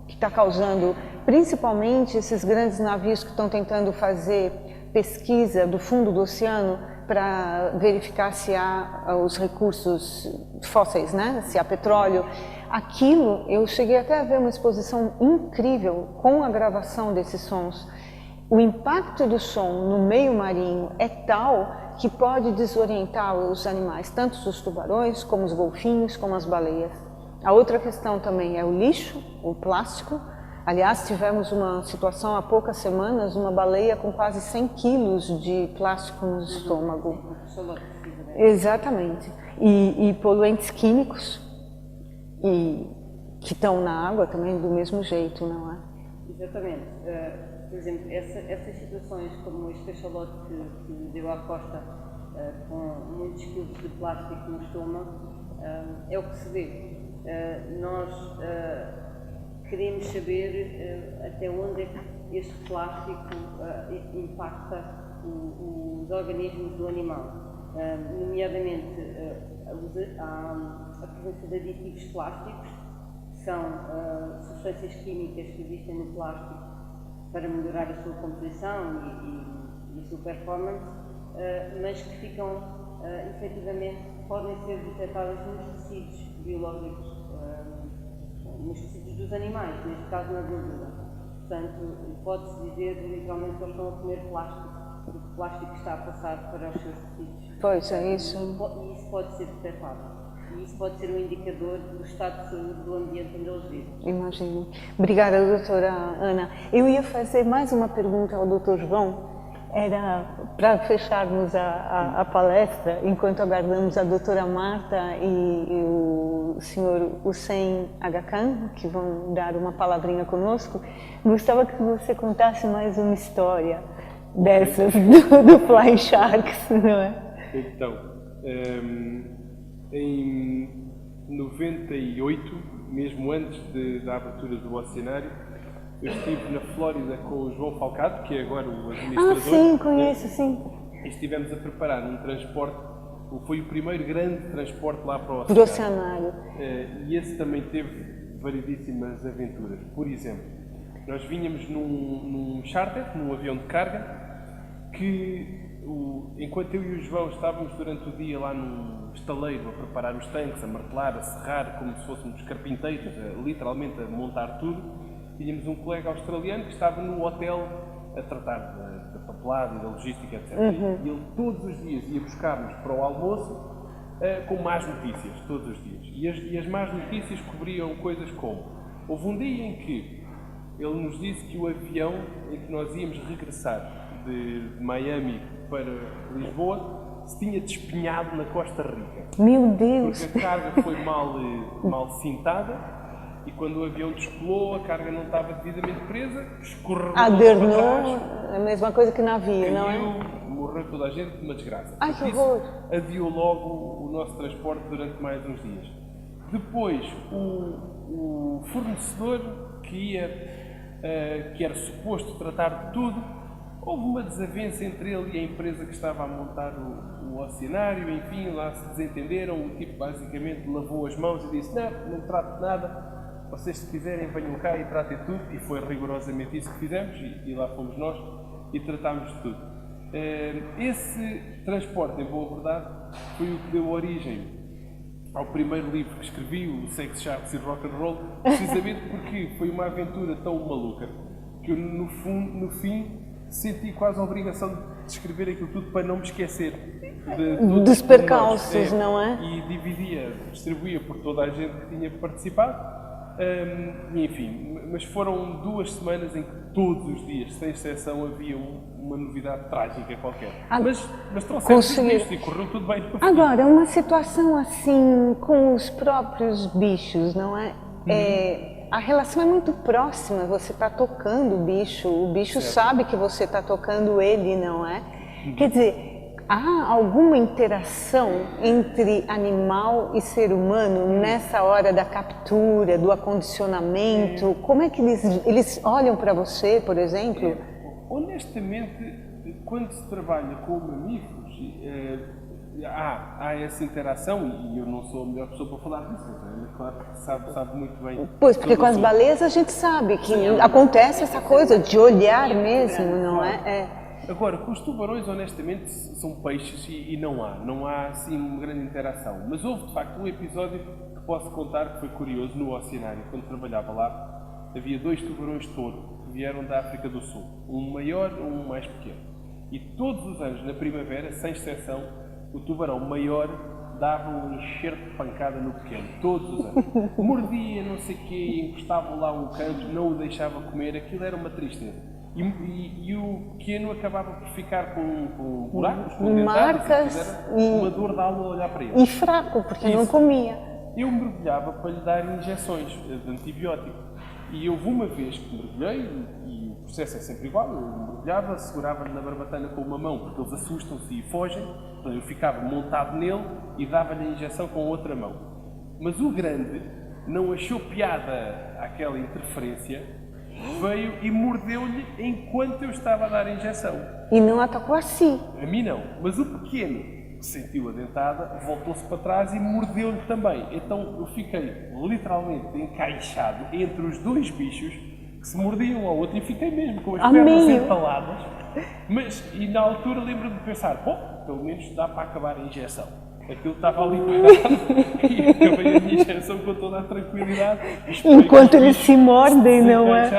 que está causando principalmente esses grandes navios que estão tentando fazer pesquisa do fundo do oceano para verificar se há os recursos fósseis, né? Se há petróleo. Aquilo, eu cheguei até a ver uma exposição incrível com a gravação desses sons. O impacto do som no meio marinho é tal que pode desorientar os animais, tanto os tubarões, como os golfinhos, como as baleias. A outra questão também é o lixo, o plástico. Aliás, tivemos uma situação há poucas semanas, uma baleia com quase 100 quilos de plástico no estômago. Exatamente. E poluentes químicos que estão na água também do mesmo jeito, não é? Exatamente. Por exemplo, essas situações como este cachalote que deu à costa com muitos quilos de plástico no estômago, é o que se vê. Nós queremos saber até onde é que este plástico impacta os organismos do animal, nomeadamente a presença de aditivos plásticos, que são substâncias químicas que existem no plástico para melhorar a sua composição e a sua performance, mas que ficam, efetivamente, podem ser detectadas nos tecidos biológicos, nos tecidos dos animais, neste caso na gordura. Portanto, pode-se dizer literalmente que eles estão a comer plástico, porque o plástico está a passar para os seus tecidos. Pois, é isso. E isso pode ser detectável. E isso pode ser um indicador do estado de saúde do ambiente onde eles vivem. Imagino. Obrigada, doutora Ana. Eu ia fazer mais uma pergunta ao doutor João. Era para fecharmos a palestra, enquanto aguardamos a doutora Marta e o senhor Hussein Aga Khan, que vão dar uma palavrinha conosco. Gostava que você contasse mais uma história dessas do Flying Sharks, não é? Então, em 98, mesmo antes da abertura do Oceanário, eu estive na Flórida com o João Falcado, que é agora o administrador. Ah, sim, conheço, sim. E estivemos a preparar um transporte, foi o primeiro grande transporte lá para o Oceanário. Do Oceanário. E esse também teve variedíssimas aventuras. Por exemplo, nós vínhamos num charter, num avião de carga, que enquanto eu e o João estávamos durante o dia lá num estaleiro a preparar os tanques, a martelar, a serrar, como se fôssemos carpinteiros, literalmente a montar tudo, tínhamos um colega australiano que estava no hotel a tratar da papelada e da logística, etc. E ele todos os dias ia buscar-nos para o almoço com más notícias, todos os dias. E as más notícias cobriam coisas como: houve um dia em que ele nos disse que o avião em que nós íamos regressar de Miami para Lisboa se tinha despenhado na Costa Rica. Meu Deus! Porque a carga foi mal cintada. E quando o avião descolou, a carga não estava devidamente presa, escorregou para trás. É a mesma coisa que navio, não é? Morreu toda a gente, uma desgraça. Ai, que horror! Adiou logo o nosso transporte durante mais uns dias. Depois, o fornecedor que era suposto tratar de tudo, houve uma desavença entre ele e a empresa que estava a montar o Oceanário, enfim, lá se desentenderam. O tipo basicamente lavou as mãos e disse: não trato de nada. Vocês, se quiserem, venham cá e tratem tudo. E foi rigorosamente isso que fizemos, e lá fomos nós e tratámos de tudo. Esse transporte, em boa verdade, foi o que deu origem ao primeiro livro que escrevi, o Sex, Sharks e Rock and Roll, precisamente porque foi uma aventura tão maluca que eu, no fim, senti quase a obrigação de escrever aquilo tudo para não me esquecer dos percalços, não é? E distribuía por toda a gente que tinha participado. Enfim, mas foram 2 semanas em que todos os dias, sem exceção, havia uma novidade trágica qualquer. Mas trouxemos isto e correu tudo bem. Agora, uma situação assim com os próprios bichos, não é? A relação é muito próxima, você está tocando o bicho sabe que você está tocando ele, não é? Quer dizer, há alguma interação entre animal e ser humano nessa hora da captura, do acondicionamento? Como é que eles olham para você, por exemplo? Honestamente, quando se trabalha com mamíferos, há essa interação, e eu não sou a melhor pessoa para falar disso, mas claro que sabe muito bem. Pois, porque com as baleias a gente sabe que acontece essa coisa de olhar mesmo, não é? Agora, com os tubarões, honestamente, são peixes e não há assim uma grande interação. Mas houve, de facto, um episódio que posso contar que foi curioso no Oceanário. Quando trabalhava lá, havia 2 tubarões-touro que vieram da África do Sul. Um maior e um mais pequeno. E todos os anos, na primavera, sem exceção, o tubarão maior dava um enxerto de pancada no pequeno. Todos os anos. Mordia, não sei o quê, encostava lá um canto, não o deixava comer. Aquilo era uma tristeza. E o pequeno acabava por ficar com buracos, com marcas, uma dor de alma a olhar para ele. E fraco, porque não comia. Eu mergulhava para lhe dar injeções de antibiótico. E houve uma vez que mergulhei, e o processo é sempre igual, eu mergulhava, segurava-lhe na barbatana com uma mão, porque eles assustam-se e fogem, então eu ficava montado nele e dava-lhe a injeção com outra mão. Mas o grande não achou piada àquela interferência, veio e mordeu-lhe enquanto eu estava a dar a injeção. E não atacou a si? A mim não, mas o pequeno sentiu a dentada, voltou-se para trás e mordeu-lhe também. Então eu fiquei literalmente encaixado entre os 2 bichos que se mordiam um ao outro e fiquei mesmo com as pernas empaladas. E na altura lembro-me de pensar, bom, pelo menos dá para acabar a injeção. Aquilo estava ali parado e acabei a minha injeção com toda a tranquilidade. Enquanto eles se mordem, não é?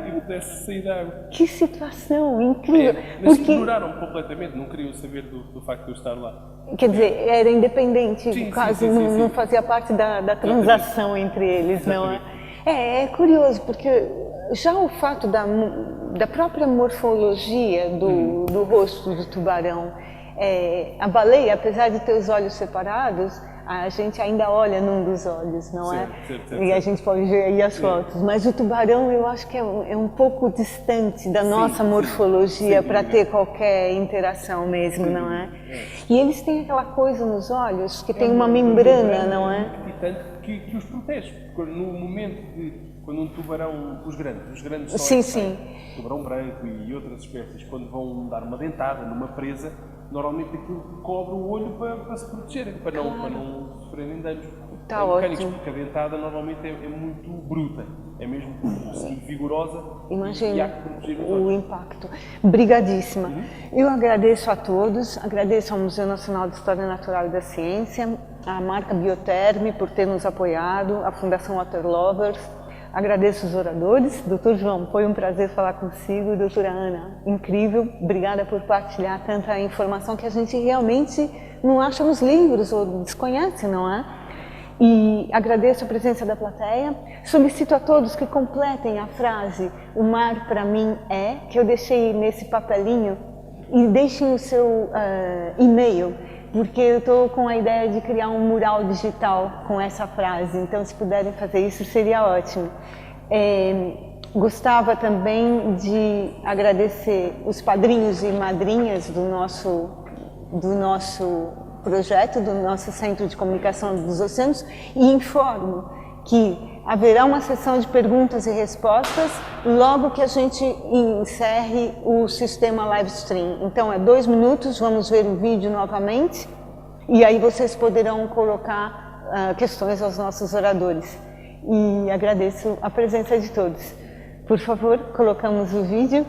E pudesse sair da água. Que situação incrível! Mas ignoraram-me completamente, não queriam saber do facto de eu estar lá. Quer dizer, era independente, no caso, não fazia parte da transação entre eles, não é? É curioso, porque já o fato da própria morfologia do rosto do tubarão, a baleia, apesar de ter os olhos separados, a gente ainda olha num dos olhos, não é? Certo. E a gente pode ver aí as fotos. Mas o tubarão, eu acho que é um pouco distante da nossa morfologia para ter qualquer interação mesmo, não é? E eles têm aquela coisa nos olhos que tem uma membrana, não é? E tanto que os protege. No momento quando um tubarão, os grandes sim. tubarão branco e outras espécies, quando vão dar uma dentada numa presa, normalmente aquilo cobre o olho para se protegerem, para não sofrerem danos. Está ótimo. Porque a dentada normalmente é muito bruta, é mesmo vigorosa. Imagina e há que proteger os o olhos. impacto. Obrigadíssima. Eu agradeço a todos, agradeço ao Museu Nacional de História Natural e da Ciência, à marca Bioterme por ter nos apoiado, à Fundação Water Lovers. Agradeço os oradores. Doutor João, foi um prazer falar consigo. Doutora Ana, incrível. Obrigada por partilhar tanta informação que a gente realmente não acha nos livros ou desconhece, não é? E agradeço a presença da plateia. Solicito a todos que completem a frase "O mar para mim é", que eu deixei nesse papelinho, e deixem o seu e-mail, porque eu estou com a ideia de criar um mural digital com essa frase, então se puderem fazer isso seria ótimo. Gostava também de agradecer os padrinhos e madrinhas do nosso projeto, do nosso Centro de Comunicação dos Oceanos, e informo que haverá uma sessão de perguntas e respostas logo que a gente encerre o sistema live stream. Então é 2 minutos, vamos ver o vídeo novamente e aí vocês poderão colocar questões aos nossos oradores. E agradeço a presença de todos. Por favor, colocamos o vídeo.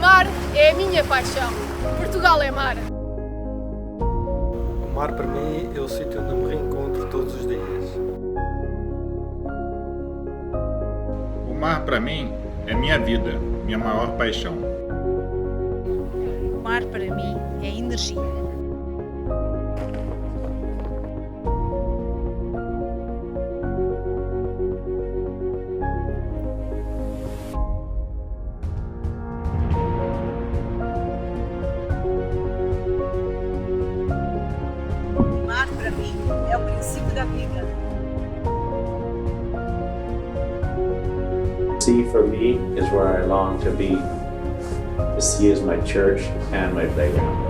Mar é a minha paixão. Portugal é mar. O mar para mim é o sítio onde me reencontro todos os dias. O mar para mim é minha vida, minha maior paixão. O mar para mim é energia. O mar para mim é o princípio da vida. The sea for me is where I long to be. The sea is my church and my playground.